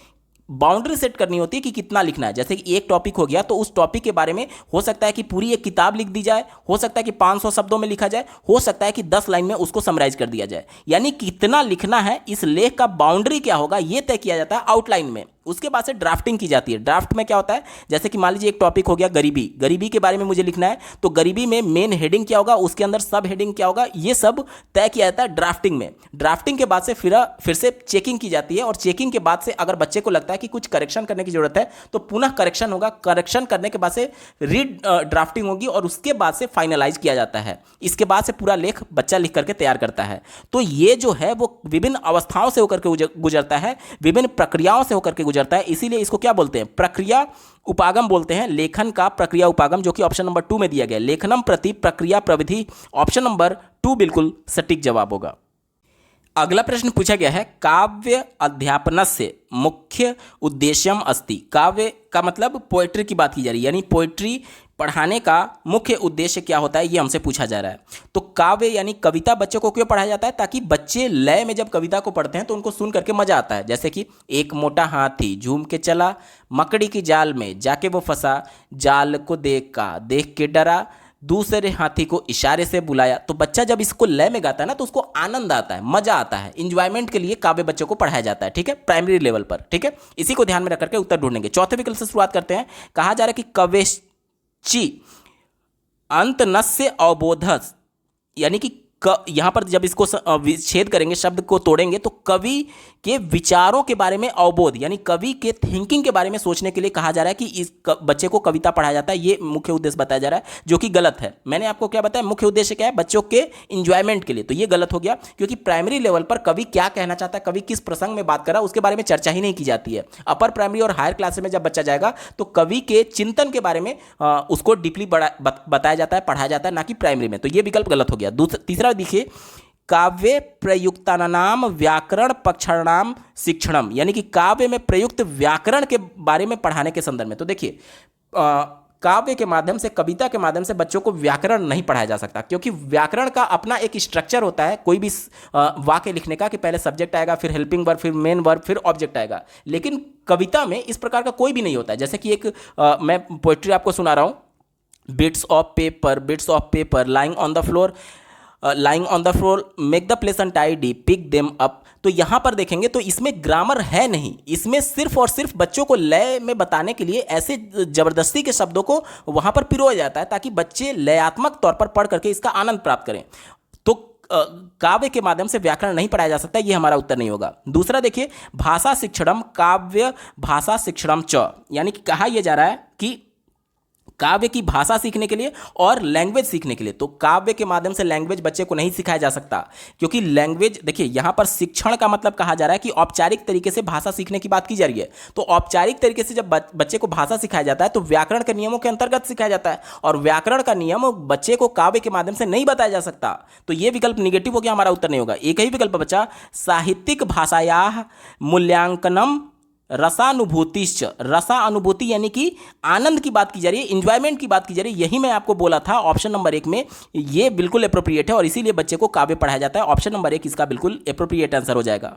बाउंड्री सेट करनी होती है कि कितना लिखना है। जैसे कि एक टॉपिक हो गया तो उस टॉपिक के बारे में हो सकता है कि पूरी एक किताब लिख दी जाए, हो सकता है कि 500 शब्दों में लिखा जाए, हो सकता है कि 10 लाइन में उसको समराइज कर दिया जाए। यानी कितना लिखना है, इस लेख का बाउंड्री क्या होगा ये तय किया जाता है आउटलाइन में। उसके बाद से ड्राफ्टिंग की जाती है। ड्राफ्ट में क्या होता है, जैसे कि मान लीजिए एक टॉपिक हो गया गरीबी के बारे में मुझे लिखना है, तो गरीबी में मेन हेडिंग क्या होगा, उसके अंदर सब हेडिंग क्या होगा, ये सब तय किया जाता है ड्राफ्टिंग में। ड्राफ्टिंग के बाद से फिर से चेकिंग की जाती है और चेकिंग के बाद से अगर बच्चे को लगता है कि कुछ करेक्शन करने की जरूरत है तो पुनः करेक्शन होगा। करेक्शन करने के बाद से रीड ड्राफ्टिंग होगी और उसके बाद से फाइनलाइज किया जाता है। इसके बाद से पूरा लेख बच्चा लिख करके तैयार करता है। तो ये जो है वो विभिन्न अवस्थाओं से होकर के गुजरता है, विभिन्न प्रक्रियाओं से होकर के गुजरता है। इसीलिए इसको क्या बोलते हैं, प्रक्रिया उपागम बोलते हैं। लेखन का प्रक्रिया उपागम, जो कि ऑप्शन नंबर 2 में दिया गया। लेखनम प्रति प्रक्रिया प्रविधि, ऑप्शन नंबर 2 बिल्कुल सटीक जवाब होगा। अगला प्रश्न पूछा गया है, काव्य अध्यापनस्य मुख्य उद्देश्यम अस्ति। काव्य का मतलब पोएट्री की बात की जा रही है, यानी पोएट्री पढ़ाने का मुख्य उद्देश्य क्या होता है ये हमसे पूछा जा रहा है। तो काव्य यानी कविता बच्चों को क्यों पढ़ाया जाता है, ताकि बच्चे लय में जब कविता को पढ़ते हैं तो उनको सुन करके मजा आता है। जैसे कि एक मोटा हाथी झूम के चला, मकड़ी की जाल में जाके वो फंसा, जाल को देख के डरा, दूसरे हाथी को इशारे से बुलाया। तो बच्चा जब इसको लय में गाता है ना तो उसको आनंद आता है, मजा आता है। इंजॉयमेंट के लिए काव्य बच्चों को पढ़ाया जाता है, ठीक है, प्राइमरी लेवल पर। ठीक है, इसी को ध्यान में रख करके उत्तर ढूंढेंगे। चौथे विकल्प से शुरुआत करते हैं। कहा जा रहा है कि कवेश्ची अंतनस्य अवबोधस, यानी कि यहाँ पर जब इसको विच्छेद करेंगे, शब्द को तोड़ेंगे, तो कवि के विचारों के बारे में अवबोध यानी कवि के थिंकिंग के बारे में सोचने के लिए कहा जा रहा है कि इस बच्चे को कविता पढ़ाया जाता है। ये मुख्य उद्देश्य बताया जा रहा है, जो कि गलत है। मैंने आपको क्या बताया, मुख्य उद्देश्य क्या है, बच्चों के इंजॉयमेंट के लिए, तो ये गलत हो गया, क्योंकि प्राइमरी लेवल पर कवि क्या कहना चाहता है, कवि किस प्रसंग में बात कर रहा है, उसके बारे में चर्चा ही नहीं की जाती है। अपर प्राइमरी और हायर क्लास में जब बच्चा जाएगा तो कवि के चिंतन के बारे में उसको डीपली बताया जाता है, पढ़ाया जाता है, ना कि प्राइमरी में। तो ये विकल्प गलत हो गया। तीसरा देखिए, काव्य प्रयुक्तानाम व्याकरण पक्षाणाम शिक्षणम, यानी कि काव्य में प्रयुक्त व्याकरण के बारे में पढ़ाने के संदर्भ में। तो देखिए, काव्य के माध्यम से, कविता के माध्यम से बच्चों को व्याकरण नहीं पढ़ाया जा सकता, क्योंकि व्याकरण का अपना एक स्ट्रक्चर होता है कोई भी वाक्य लिखने का, कि पहले सब्जेक्ट आएगा, फिर हेल्पिंग वर्ब, फिर मेन वर्ब, फिर ऑब्जेक्ट आएगा। लेकिन कविता में इस प्रकार का कोई भी नहीं होता है। जैसे कि मैं पोएट्री आपको सुना रहा हूँ, bits of paper lying on the floor, make the place untidy, pick them up. तो यहाँ पर देखेंगे तो इसमें ग्रामर है नहीं, इसमें सिर्फ और सिर्फ बच्चों को लय में बताने के लिए ऐसे जबरदस्ती के शब्दों को वहाँ पर पिरोया जाता है, ताकि बच्चे लयात्मक तौर पर पढ़ करके इसका आनंद प्राप्त करें। तो काव्य के माध्यम से व्याकरण नहीं पढ़ाया जा सकता, ये हमारा उत्तर नहीं होगा। दूसरा देखिए, भाषा शिक्षणम काव्य भाषा शिक्षणम च, यानी कि कहा यह जा रहा है कि काव्य की भाषा सीखने के लिए और लैंग्वेज सीखने के लिए। तो काव्य के माध्यम से लैंग्वेज बच्चे को नहीं सिखाया जा सकता, क्योंकि लैंग्वेज, देखिए यहाँ पर शिक्षण का मतलब कहा जा रहा है कि औपचारिक तरीके से भाषा सीखने की बात की जा रही है। तो औपचारिक तरीके से जब बच्चे को भाषा सिखाया जाता है तो व्याकरण के नियमों के अंतर्गत सिखाया जाता है, और व्याकरण का नियम बच्चे को काव्य के माध्यम से नहीं बताया जा सकता। तो ये विकल्प निगेटिव हो गया, हमारा उत्तर नहीं होगा। एक ही विकल्प बचा, साहित्यिक भाषाया मूल्यांकनम रसानुभूतिश्च, रसानुभूति यानी कि आनंद की बात की जा रही है, इंजॉयमेंट की बात की जा रही है। यही मैं आपको बोला था ऑप्शन नंबर 1 में, ये बिल्कुल अप्रोप्रिएट है, और इसीलिए बच्चे को काव्य पढ़ाया जाता है। ऑप्शन नंबर 1 इसका बिल्कुल अप्रोप्रिएट आंसर हो जाएगा।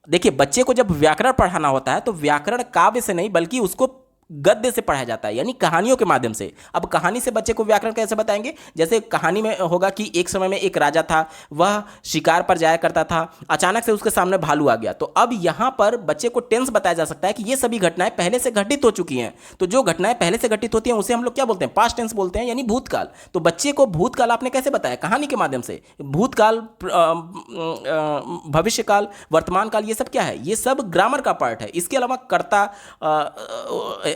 देखिए, बच्चे को जब व्याकरण पढ़ाना होता है तो व्याकरण काव्य से नहीं बल्कि उसको गद्य से पढ़ाया जाता है, यानी कहानियों के माध्यम से। अब कहानी से बच्चे को व्याकरण कैसे बताएंगे? जैसे कहानी में होगा कि एक समय में एक राजा था, वह शिकार पर जाया करता था, अचानक से उसके सामने भालू आ गया। तो अब यहाँ पर बच्चे को टेंस बताया जा सकता है कि ये सभी घटनाएं पहले से घटित हो चुकी हैं। तो जो घटनाएं पहले से घटित होती हैं उसे हम लोग क्या बोलते हैं? पास्ट टेंस बोलते हैं, यानी भूतकाल। तो बच्चे को भूतकाल आपने कैसे बताया? कहानी के माध्यम से। भूतकाल, भविष्यकाल, वर्तमान काल, ये सब क्या है? ये सब ग्रामर का पार्ट है। इसके अलावा कर्ता,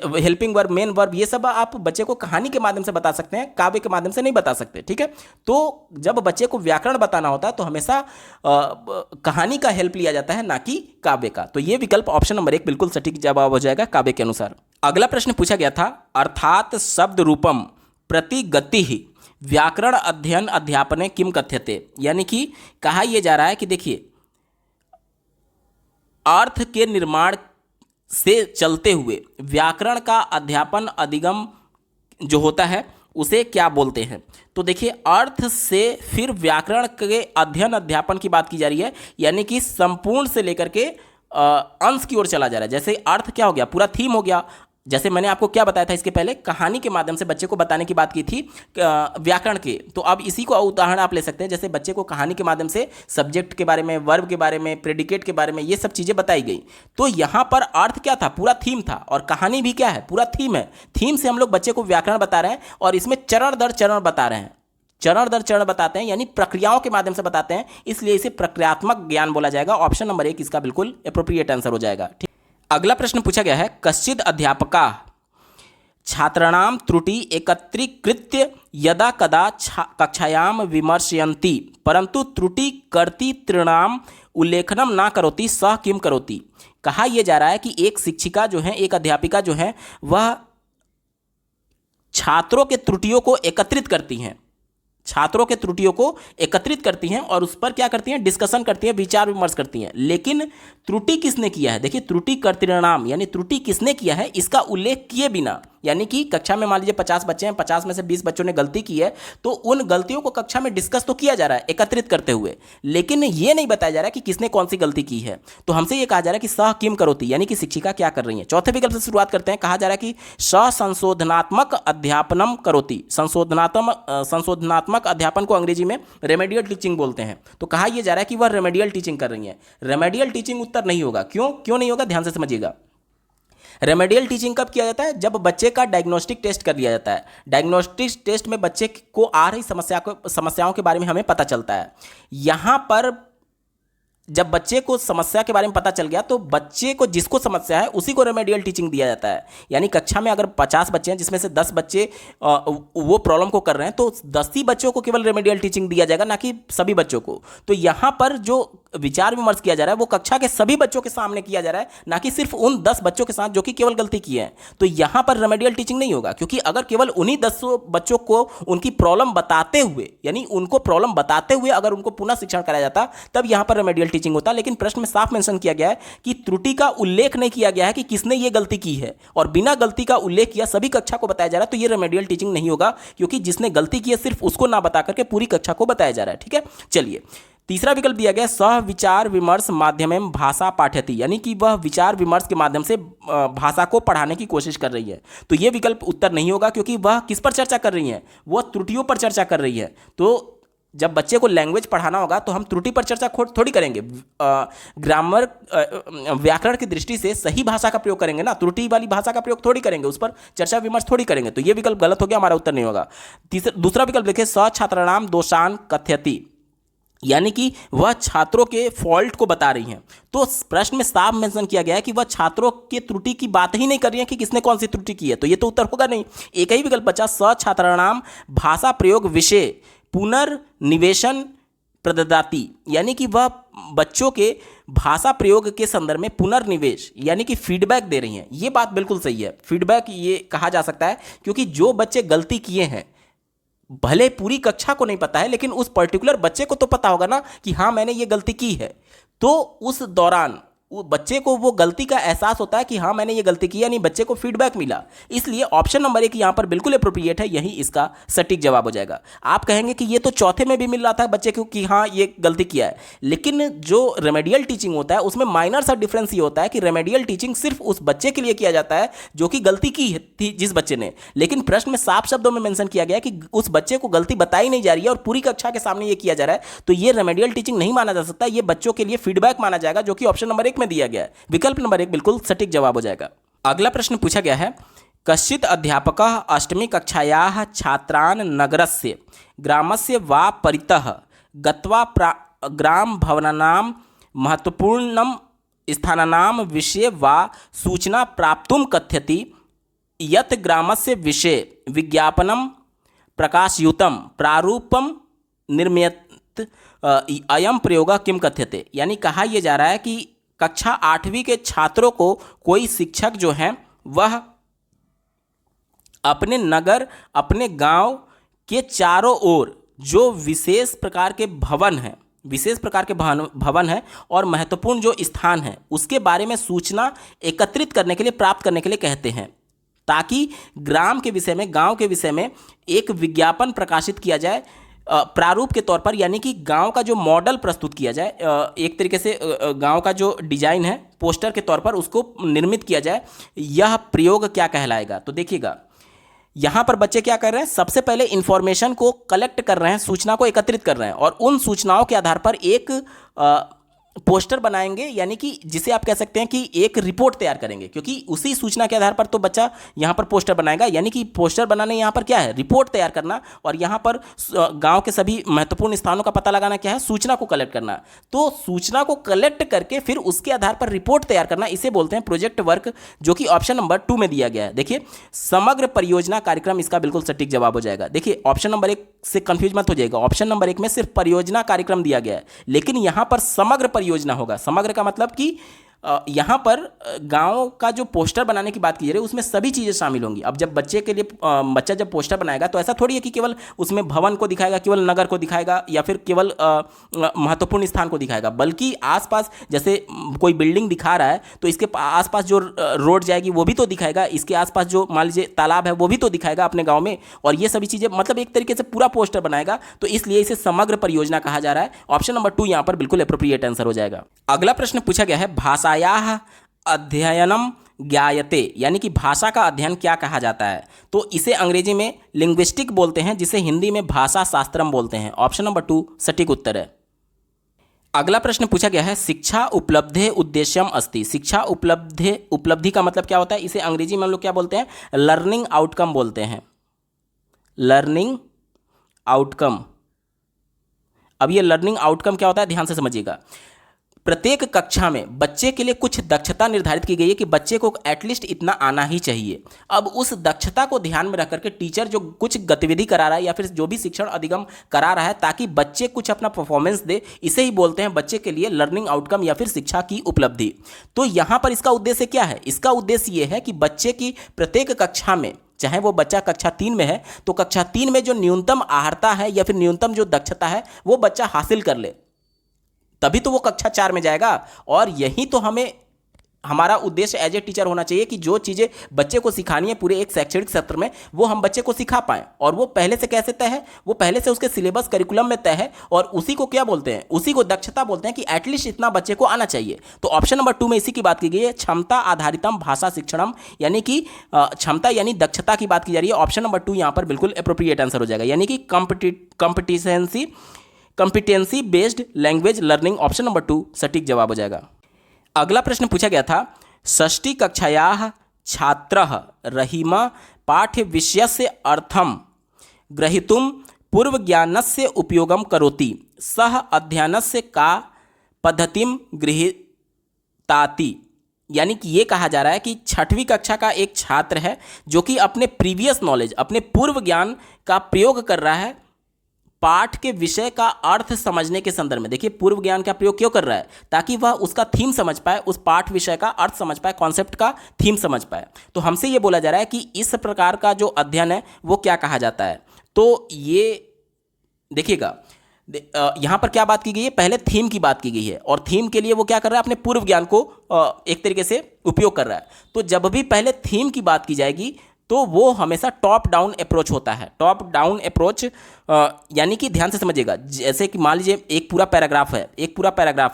हेल्पिंग वर्ब, मेन वर्ब, ये सब आप बच्चे को कहानी के माध्यम से बता सकते हैं, काव्य के माध्यम से नहीं बता सकते। ठीक है, तो जब बच्चे को व्याकरण बताना होता है तो हमेशा कहानी का हेल्प लिया जाता है, ना कि काव्य का। तो ये विकल्प ऑप्शन नंबर 1 बिल्कुल सटीक जवाब हो जाएगा काव्य के अनुसार। अगला प्रश्न पूछा गया था, अर्थात शब्द रूपम प्रति गति ही व्याकरण अध्ययन अध्यापने किम कथ्यते, यानी कि कहा यह जा रहा है कि देखिए, अर्थ के निर्माण से चलते हुए व्याकरण का अध्यापन अधिगम जो होता है उसे क्या बोलते हैं? तो देखिए, अर्थ से फिर व्याकरण के अध्ययन अध्यापन की बात की जा रही है, यानी कि संपूर्ण से लेकर के अंश की ओर चला जा रहा है। जैसे अर्थ क्या हो गया? पूरा थीम हो गया। जैसे मैंने आपको क्या बताया था इसके पहले, कहानी के माध्यम से बच्चे को बताने की बात की थी व्याकरण के। तो अब इसी को उदाहरण आप ले सकते हैं। जैसे बच्चे को कहानी के माध्यम से सब्जेक्ट के बारे में, वर्ब के बारे में, प्रेडिकेट के बारे में, ये सब चीज़ें बताई गई। तो यहाँ पर अर्थ क्या था? पूरा थीम था। और कहानी भी क्या है? पूरा थीम है। थीम से हम लोग बच्चे को व्याकरण बता रहे हैं, और इसमें चरण दर चरण बता रहे हैं, चरण दर चरण बताते हैं, यानी प्रक्रियाओं के माध्यम से बताते हैं, इसलिए इसे प्रक्रियात्मक ज्ञान बोला जाएगा। ऑप्शन नंबर 1 इसका बिल्कुल एप्रोप्रिएट आंसर हो जाएगा। ठीक, अगला प्रश्न पूछा गया है, कश्चिद अध्यापका छात्राणाम त्रुटि एकत्रीकृत्य यदा कदा कक्षायाम विमर्शयन्ति परंतु त्रुटि कर्तृणाम उल्लेखनम ना करोति सह किम करोति। कहा यह जा रहा है कि एक शिक्षिका जो है, एक अध्यापिका जो है, वह छात्रों के त्रुटियों को एकत्रित करती हैं, छात्रों के त्रुटियों को एकत्रित करती हैं और उस पर क्या करती हैं? डिस्कशन करती हैं, विचार विमर्श करती हैं। लेकिन त्रुटि किसने किया है? देखिए, त्रुटि कर्तृणाम यानी त्रुटि किसने किया है, इसका उल्लेख किए बिना, यानी कि कक्षा में मान लीजिए 50 बच्चे हैं, 50 में से 20 बच्चों ने गलती की है, तो उन गलतियों को कक्षा में डिस्कस तो किया जा रहा है एकत्रित करते हुए, लेकिन ये नहीं बताया जा रहा है कि किसने कौन सी गलती की है। तो हमसे ये कहा जा रहा है कि सह किम करोति, यानी कि शिक्षिका क्या कर रही है। चौथे विकल्प से शुरुआत करते हैं। कहा जा रहा है कि सह संशोधनात्मक अध्यापनम करोति। संशोधनात्मक अध्यापन को अंग्रेजी में रेमेडियल टीचिंग बोलते हैं। तो कहा यह जा रहा है कि वह रेमेडियल टीचिंग कर रही है। रेमेडियल टीचिंग उत्तर नहीं होगा। क्यों नहीं होगा? ध्यान से समझिएगा। रेमेडियल टीचिंग कब किया जाता है? जब बच्चे का डायग्नोस्टिक टेस्ट कर लिया जाता है। डायग्नोस्टिक टेस्ट में बच्चे को आ रही समस्याओं के बारे में हमें पता चलता है। यहाँ पर जब बच्चे को समस्या के बारे में पता चल गया तो बच्चे को जिसको समस्या है उसी को रेमेडियल टीचिंग दिया जाता है। यानी कक्षा में अगर 50 बच्चे हैं जिसमें से 10 बच्चे वो प्रॉब्लम को कर रहे हैं तो 10 ही बच्चों को केवल रेमेडियल टीचिंग दिया जाएगा, ना कि सभी बच्चों को। तो यहाँ पर जो विचार विमर्श किया जा रहा है वो कक्षा के सभी बच्चों के सामने किया जा रहा है, ना कि सिर्फ उन 10 बच्चों के साथ जो कि केवल गलती की है। तो यहाँ पर रेमेडियल टीचिंग नहीं होगा, क्योंकि अगर केवल उन्हीं 10 बच्चों को उनकी प्रॉब्लम बताते हुए, यानी उनको प्रॉब्लम बताते हुए अगर उनको पुनः शिक्षण कराया जाता तब यहाँ पर रेमेडियल टीचिंग होता। लेकिन प्रश्न में साफ मेंशन किया गया है कि त्रुटि का उल्लेख नहीं किया गया है कि किसने ये गलती की है, और बिना गलती का उल्लेख किया सभी कक्षा को बताया जा रहा है, तो ये रेमेडियल टीचिंग नहीं होगा, क्योंकि जिसने गलती की है सिर्फ उसको ना बता करके पूरी कक्षा को बताया जा रहा है। ठीक है, चलिए तीसरा विकल्प दिया गया सह विचार विमर्श माध्यमेन भाषा पाठयति, यानी कि वह विचार विमर्श के माध्यम से भाषा को पढ़ाने की कोशिश कर रही है। तो ये विकल्प उत्तर नहीं होगा, क्योंकि वह किस पर चर्चा कर रही है? वह त्रुटियों पर चर्चा कर रही है। तो जब बच्चे को लैंग्वेज पढ़ाना होगा तो हम त्रुटि पर चर्चा थोड़ी करेंगे, ग्रामर व्याकरण की दृष्टि से सही भाषा का प्रयोग करेंगे ना, त्रुटि वाली भाषा का प्रयोग थोड़ी करेंगे, उस पर चर्चा विमर्श थोड़ी करेंगे। तो ये विकल्प गलत हो गया, हमारा उत्तर नहीं होगा। दूसरा विकल्प देखिए स छात्राणाम दोषान कथयति, यानी कि वह छात्रों के फॉल्ट को बता रही हैं। तो प्रश्न में साफ मेंशन किया गया है कि वह छात्रों के त्रुटि की बात ही नहीं कर रही है कि किसने कौन सी त्रुटि की है, तो ये तो उत्तर होगा नहीं। एक ही विकल्प बचा स छात्राणाम भाषा प्रयोग विषय पुनर्निवेशन प्रददाति, यानी कि वह बच्चों के भाषा प्रयोग के संदर्भ में पुनर्निवेश यानी कि फीडबैक दे रही हैं। ये बात बिल्कुल सही है, फीडबैक ये कहा जा सकता है, क्योंकि जो बच्चे गलती किए हैं भले पूरी कक्षा को नहीं पता है, लेकिन उस पर्टिकुलर बच्चे को तो पता होगा ना कि हाँ मैंने ये गलती की है। तो उस दौरान बच्चे को वो गलती का एहसास होता है कि हाँ मैंने ये गलती की, यानी बच्चे को फीडबैक मिला। इसलिए ऑप्शन नंबर 1 यहाँ पर बिल्कुल अप्रोप्रिएट है, यही इसका सटीक जवाब हो जाएगा। आप कहेंगे कि ये तो चौथे में भी मिल रहा था बच्चे को कि हाँ ये गलती किया है, लेकिन जो रेमेडियल टीचिंग होता है उसमें माइनर सा डिफरेंस ये होता है कि रेमेडियल टीचिंग सिर्फ उस बच्चे के लिए किया जाता है जो कि गलती की थी जिस बच्चे ने, लेकिन प्रश्न में साफ शब्दों में मेंशन किया गया कि उस बच्चे को गलती बताई नहीं जा रही है और पूरी कक्षा के सामने ये किया जा रहा है। तो ये रेमेडियल टीचिंग नहीं माना जा सकता, ये बच्चों के लिए फीडबैक माना जाएगा, जो कि ऑप्शन नंबर 1 में दिया गया है। विकल्प नंबर 1 बिल्कुल सटीक जवाब हो जाएगा। अगला प्रश्न पूछा गया है कश्चित् अध्यापकः अष्टमी कक्षायाः छात्रान् नगरस्य ग्रामस्य वा परितः गत्वा ग्राम भवनानां महत्वपूर्णं स्थानानां विषये वा सूचना प्राप्तुं कथयति यत् ग्रामस्य विषये विज्ञापनं प्रकाशयुतं प्रारूपं निर्मयत् अयं प्रयोगः किं कथ्यते, यानी कहा यह जा रहा है कि कक्षा 8वीं के छात्रों को कोई शिक्षक जो हैं वह अपने नगर अपने गांव के चारों ओर जो विशेष प्रकार के भवन हैं और महत्वपूर्ण जो स्थान है उसके बारे में सूचना एकत्रित करने के लिए प्राप्त करने के लिए कहते हैं, ताकि ग्राम के विषय में गांव के विषय में एक विज्ञापन प्रकाशित किया जाए प्रारूप के तौर पर, यानी कि गांव का जो मॉडल प्रस्तुत किया जाए, एक तरीके से गांव का जो डिजाइन है पोस्टर के तौर पर उसको निर्मित किया जाए। यह प्रयोग क्या कहलाएगा? तो देखिएगा यहाँ पर बच्चे क्या कर रहे हैं, सबसे पहले इंफॉर्मेशन को कलेक्ट कर रहे हैं, सूचना को एकत्रित कर रहे हैं और उन सूचनाओं के आधार पर एक पोस्टर बनाएंगे, यानी कि जिसे आप कह सकते हैं कि एक रिपोर्ट तैयार करेंगे, क्योंकि उसी सूचना के आधार पर तो बच्चा यहाँ पर पोस्टर बनाएगा। यानी कि पोस्टर बनाने यहाँ पर क्या है, रिपोर्ट तैयार करना, और यहाँ पर गांव के सभी महत्वपूर्ण स्थानों का पता लगाना क्या है, सूचना को कलेक्ट करना। तो सूचना को कलेक्ट करके फिर उसके आधार पर रिपोर्ट तैयार करना, इसे बोलते हैं प्रोजेक्ट वर्क, जो कि ऑप्शन नंबर 2 में दिया गया है। देखिए समग्र परियोजना कार्यक्रम इसका बिल्कुल सटीक जवाब हो जाएगा। देखिए ऑप्शन नंबर 1 से कंफ्यूज मत हो जाएगा, ऑप्शन नंबर 1 में सिर्फ परियोजना कार्यक्रम दिया गया है, लेकिन यहाँ पर समग्र परियोजना होगा। समग्र का मतलब कि यहाँ पर गांव का जो पोस्टर बनाने की बात की जा रही है उसमें सभी चीज़ें शामिल होंगी। अब जब बच्चे के लिए बच्चा जब पोस्टर बनाएगा तो ऐसा थोड़ी है कि केवल उसमें भवन को दिखाएगा, केवल नगर को दिखाएगा या फिर केवल महत्वपूर्ण स्थान को दिखाएगा, बल्कि आसपास जैसे कोई बिल्डिंग दिखा रहा है तो इसके आसपास जो रोड जाएगी वो भी तो दिखाएगा, इसके आसपास जो मान लीजिए तालाब है वो भी तो दिखाएगा अपने गाँव में, और ये सभी चीज़ें मतलब एक तरीके से पूरा पोस्टर बनाएगा। तो इसलिए इसे समग्र परियोजना कहा जा रहा है। ऑप्शन नंबर 2 यहाँ पर बिल्कुल अप्रोप्रिएट आंसर हो जाएगा। अगला प्रश्न पूछा गया है भाषायाः अध्ययनम ज्ञायते, यानी कि भाषा का अध्ययन क्या कहा जाता है? तो इसे अंग्रेजी में लिंग्विस्टिक बोलते हैं, जिसे हिंदी में भाषा शास्त्रम बोलते हैं। ऑप्शन नंबर 2 सटीक उत्तर है। अगला प्रश्न पूछा गया है, शिक्षा उपलब्धे उद्देश्यम अस्ति। शिक्षा उपलब्धि का मतलब क्या होता है? इसे अंग्रेजी में हम लोग क्या बोलते हैं? लर्निंग आउटकम बोलते हैं। Learning outcome. अब ये लर्निंग आउटकम क्या होता है, ध्यान से समझिएगा। प्रत्येक कक्षा में बच्चे के लिए कुछ दक्षता निर्धारित की गई है कि बच्चे को एटलीस्ट इतना आना ही चाहिए। अब उस दक्षता को ध्यान में रख करके टीचर जो कुछ गतिविधि करा रहा है या फिर जो भी शिक्षण अधिगम करा रहा है ताकि बच्चे कुछ अपना परफॉर्मेंस दे, इसे ही बोलते हैं बच्चे के लिए लर्निंग आउटकम या फिर शिक्षा की उपलब्धि। तो यहाँ पर इसका उद्देश्य क्या है? इसका उद्देश्य ये है कि बच्चे की प्रत्येक कक्षा में, चाहे वो बच्चा कक्षा 3 में है तो कक्षा 3 में जो न्यूनतम आहर्ता है या फिर न्यूनतम जो दक्षता है वो बच्चा हासिल कर ले, तभी तो वो कक्षा 4 में जाएगा। और यही तो हमारा उद्देश्य एज ए टीचर होना चाहिए कि जो चीज़ें बच्चे को सिखानी है पूरे एक शैक्षणिक सत्र में वो हम बच्चे को सिखा पाएं। और वो पहले से कैसे तय है? वो पहले से उसके सिलेबस करिकुलम में तय है और उसी को क्या बोलते हैं? उसी को दक्षता बोलते हैं कि एटलीस्ट इतना बच्चे को आना चाहिए। तो ऑप्शन नंबर 2 में इसी की बात की गई है, क्षमता आधारितम भाषा शिक्षणम, यानी कि क्षमता यानी दक्षता की बात की जा रही है। ऑप्शन नंबर 2 यहाँ पर बिल्कुल अप्रोप्रिएट आंसर हो जाएगा, यानी कि competency based language learning. Option number 2 सटीक जवाब हो जाएगा। अगला प्रश्न पूछा गया था, षष्ठी कक्षायाः छात्रः रहीम पाठ्यविषयस्य अर्थं ग्रहीतुं पूर्वज्ञानस्य उपयोगं करोति, सः अध्ययनस्य का पद्धतिं गृहीताति। यानी कि ये कहा जा रहा है कि छठवीं कक्षा का एक छात्र है जो कि अपने प्रीवियस नॉलेज, अपने पूर्व ज्ञान का प्रयोग कर रहा है पाठ के विषय का अर्थ समझने के संदर्भ में। देखिए पूर्व ज्ञान का प्रयोग क्यों कर रहा है? ताकि वह उसका थीम समझ पाए, उस पाठ विषय का अर्थ समझ पाए, कॉन्सेप्ट का थीम समझ पाए। तो हमसे ये बोला जा रहा है कि इस प्रकार का जो अध्ययन है वो क्या कहा जाता है। तो ये देखिएगा यहाँ पर क्या बात की गई है? पहले थीम की बात की गई है और थीम के लिए वो क्या कर रहा है? अपने पूर्व ज्ञान को एक तरीके से उपयोग कर रहा है। तो जब भी पहले थीम की बात की जाएगी तो वो हमेशा टॉप डाउन अप्रोच होता है। टॉप डाउन अप्रोच यानी कि ध्यान से समझिएगा, जैसे कि मान लीजिए एक पूरा पैराग्राफ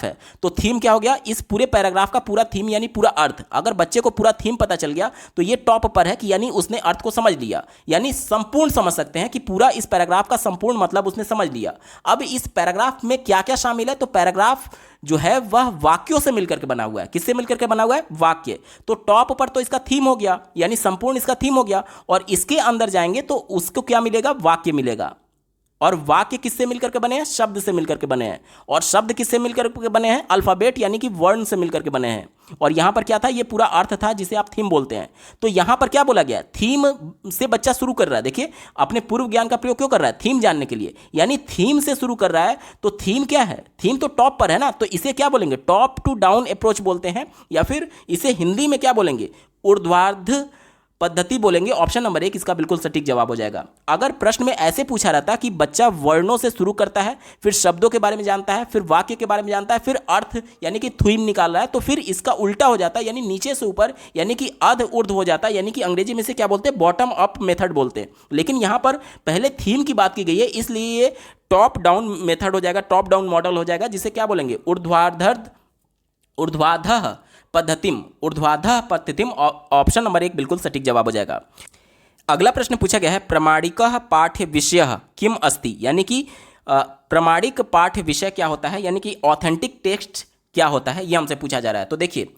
है, तो थीम क्या हो गया? इस पूरे पैराग्राफ का पूरा थीम यानी पूरा अर्थ। अगर बच्चे को पूरा थीम पता चल गया तो ये टॉप पर है कि यानी उसने अर्थ को समझ लिया, यानी संपूर्ण समझ सकते हैं कि पूरा इस पैराग्राफ का संपूर्ण मतलब उसने समझ लिया। अब इस पैराग्राफ में क्या क्या शामिल है? तो पैराग्राफ जो है वह वाक्यों से मिलकर के बना हुआ है। किससे मिलकर के बना हुआ है? वाक्य। तो टॉप पर तो इसका थीम हो गया, यानी संपूर्ण इसका थीम हो गया, और इसके अंदर जाएंगे तो उसको क्या मिलेगा? वाक्य मिलेगा। और वाक्य किससे मिलकर के बने हैं? शब्द से मिलकर के बने हैं। और शब्द किससे मिलकर के बने हैं? अल्फाबेट यानी कि वर्ण से मिलकर के बने हैं। और यहां पर क्या था? ये पूरा अर्थ था जिसे आप थीम बोलते हैं। तो यहां पर क्या बोला गया? थीम से बच्चा शुरू कर रहा है। देखिए अपने पूर्व ज्ञान का प्रयोग क्यों कर रहा है? थीम जानने के लिए, यानी थीम से शुरू कर रहा है। तो थीम क्या है? थीम तो टॉप पर है ना, तो इसे क्या बोलेंगे? टॉप टू डाउन अप्रोच बोलते हैं, या फिर इसे हिंदी में क्या बोलेंगे? ऊर्ध्वाधर पद्धति बोलेंगे। ऑप्शन नंबर 1 इसका बिल्कुल सटीक जवाब हो जाएगा। अगर प्रश्न में ऐसे पूछा रहता कि बच्चा वर्णों से शुरू करता है, फिर शब्दों के बारे में जानता है, फिर वाक्य के बारे में जानता है, फिर अर्थ यानी कि थीम निकाल रहा है, तो फिर इसका उल्टा हो जाता है, यानी नीचे से ऊपर, यानी कि अध ऊर्ध्व हो जाता है, यानी कि अंग्रेजी में से क्या बोलते हैं? बॉटम अप मेथड बोलते हैं। लेकिन यहां पर पहले थीम की बात की गई है, इसलिए ये टॉप डाउन मेथड हो जाएगा, टॉप डाउन मॉडल हो जाएगा, जिसे क्या बोलेंगे? ऊर्ध्वाधर पद्धतिम। ऑप्शन नंबर 1 बिल्कुल सटीक जवाब हो जाएगा। अगला प्रश्न पूछा गया है, प्रमाणिकः पाठ्य विषयः किम अस्ति। यानी कि प्रमाणिक पाठ्य विषय क्या होता है, यानी कि ऑथेंटिक टेक्स्ट क्या होता है, यह हमसे पूछा जा रहा है। तो देखिए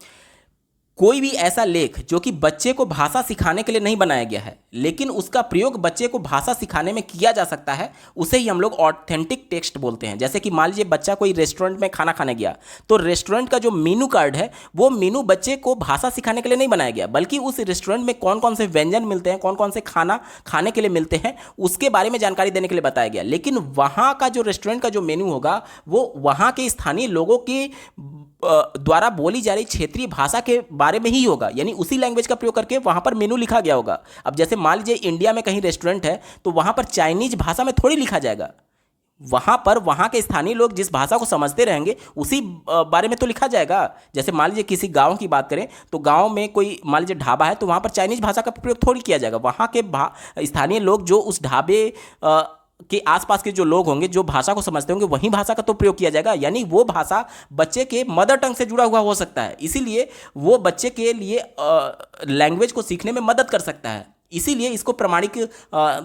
कोई भी ऐसा लेख जो कि बच्चे को भाषा सिखाने के लिए नहीं बनाया गया है, लेकिन उसका प्रयोग बच्चे को भाषा सिखाने में किया जा सकता है, उसे ही हम लोग ऑथेंटिक टेक्स्ट बोलते हैं। जैसे कि मान लीजिए बच्चा कोई रेस्टोरेंट में खाना खाने गया, तो रेस्टोरेंट का जो मेनू कार्ड है वो मेनू बच्चे को भाषा सिखाने के लिए नहीं बनाया गया, बल्कि उस रेस्टोरेंट में कौन कौन से व्यंजन मिलते हैं, कौन कौन से खाना खाने के लिए मिलते हैं, उसके बारे में जानकारी देने के लिए बताया गया। लेकिन वहाँ का जो रेस्टोरेंट का जो मेनू होगा वो वहाँ के स्थानीय लोगों के द्वारा बोली जा रही क्षेत्रीय भाषा के बारे में ही होगा, यानी उसी लैंग्वेज का प्रयोग करके वहां पर मेनू लिखा गया होगा। अब जैसे मान लीजिए इंडिया में कहीं रेस्टोरेंट है तो वहां पर चाइनीज भाषा में थोड़ी लिखा जाएगा, वहां पर वहां के स्थानीय लोग जिस भाषा को समझते रहेंगे उसी बारे में तो लिखा जाएगा। जैसे मान लीजिए किसी गांव की बात करें तो गांव में कोई मान लीजिए ढाबा है, तो वहां पर चाइनीज भाषा का प्रयोग थोड़ी किया जाएगा। वहां के स्थानीय लोग जो उस ढाबे के आसपास के जो लोग होंगे, जो भाषा को समझते होंगे, वही भाषा का तो प्रयोग किया जाएगा, यानी वो भाषा बच्चे के मदर टंग से जुड़ा हुआ हो सकता है, इसीलिए वो बच्चे के लिए लैंग्वेज को सीखने में मदद कर सकता है। इसीलिए इसको प्रमाणिक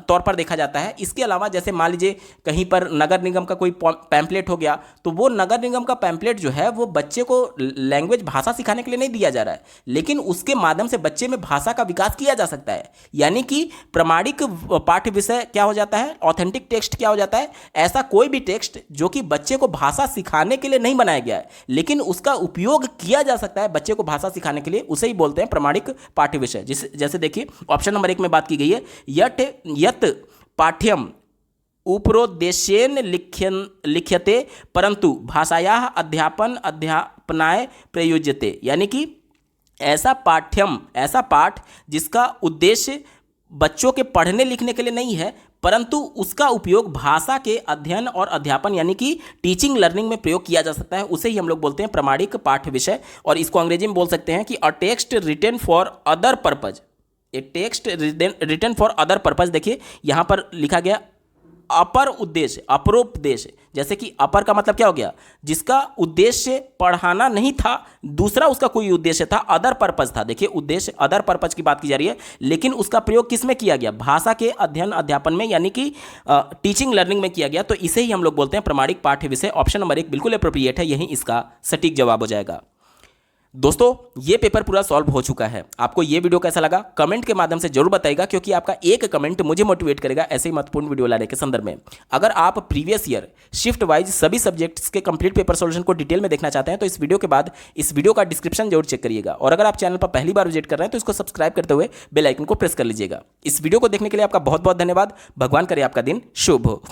तौर पर देखा जाता है। इसके अलावा जैसे मान लीजिए कहीं पर नगर निगम का कोई पैम्पलेट हो गया, तो वो नगर निगम का पैम्पलेट जो है वो बच्चे को लैंग्वेज भाषा सिखाने के लिए नहीं दिया जा रहा है, लेकिन उसके माध्यम से बच्चे में भाषा का विकास किया जा सकता है। यानी कि प्रमाणिक पाठ्य विषय क्या हो जाता है, ऑथेंटिक टेक्स्ट क्या हो जाता है, ऐसा कोई भी टेक्स्ट जो कि बच्चे को भाषा सिखाने के लिए नहीं बनाया गया है, लेकिन उसका उपयोग किया जा सकता है बच्चे को भाषा सिखाने के लिए, उसे ही बोलते हैं प्रमाणिक पाठ्य विषय। जैसे देखिए ऑप्शन नंबर 1 में बात की गई है, यत पाठ्यम उपरोद्देश्येन लिख्यते परंतु भाषायाः अध्यापनाय प्रयुज्यते। यानी कि ऐसा पाठ जिसका उद्देश्य बच्चों के पढ़ने लिखने के लिए नहीं है, परंतु उसका उपयोग भाषा के अध्ययन और अध्यापन यानी कि टीचिंग लर्निंग में प्रयोग किया जा सकता है, उसे ही हम लोग बोलते हैं प्रमाणिक पाठ्य विषय। और इसको अंग्रेजी में बोल सकते हैं कि a text written for other purpose, a text written for other purpose. देखिए यहाँ पर लिखा गया अपर उद्देश्य, अपरोपदेश। जैसे कि अपर का मतलब क्या हो गया, जिसका उद्देश्य पढ़ाना नहीं था, दूसरा उसका कोई उद्देश्य था, अदर पर्पज था। देखिए उद्देश्य अदर पर्पज की बात की जा रही है, लेकिन उसका प्रयोग किस में किया गया, भाषा के अध्ययन अध्यापन में यानी कि टीचिंग लर्निंग में किया गया। तो इसे ही हम लोग बोलते हैं प्रमाणिक पाठ्य विषय। ऑप्शन नंबर 1 बिल्कुल अप्रोप्रिएट है, यही इसका सटीक जवाब हो जाएगा। दोस्तों ये पेपर पूरा सॉल्व हो चुका है। आपको ये वीडियो कैसा लगा कमेंट के माध्यम से जरूर बताइएगा, क्योंकि आपका एक कमेंट मुझे मोटिवेट करेगा ऐसे ही महत्वपूर्ण वीडियो लाने के संदर्भ में। अगर आप प्रीवियस ईयर शिफ्ट वाइज सभी सब्जेक्ट्स के कंप्लीट पेपर सॉल्यूशन को डिटेल में देखना चाहते हैं तो इस वीडियो के बाद इस वीडियो का डिस्क्रिप्शन जरूर चेक करिएगा। और अगर आप चैनल पर पहली बार विजिट कर रहे हैं तो इसको सब्सक्राइब करते हुए बेल आइकन को प्रेस कर लीजिएगा। इस वीडियो को देखने के लिए आपका बहुत बहुत धन्यवाद। भगवान करे आपका दिन शुभ हो।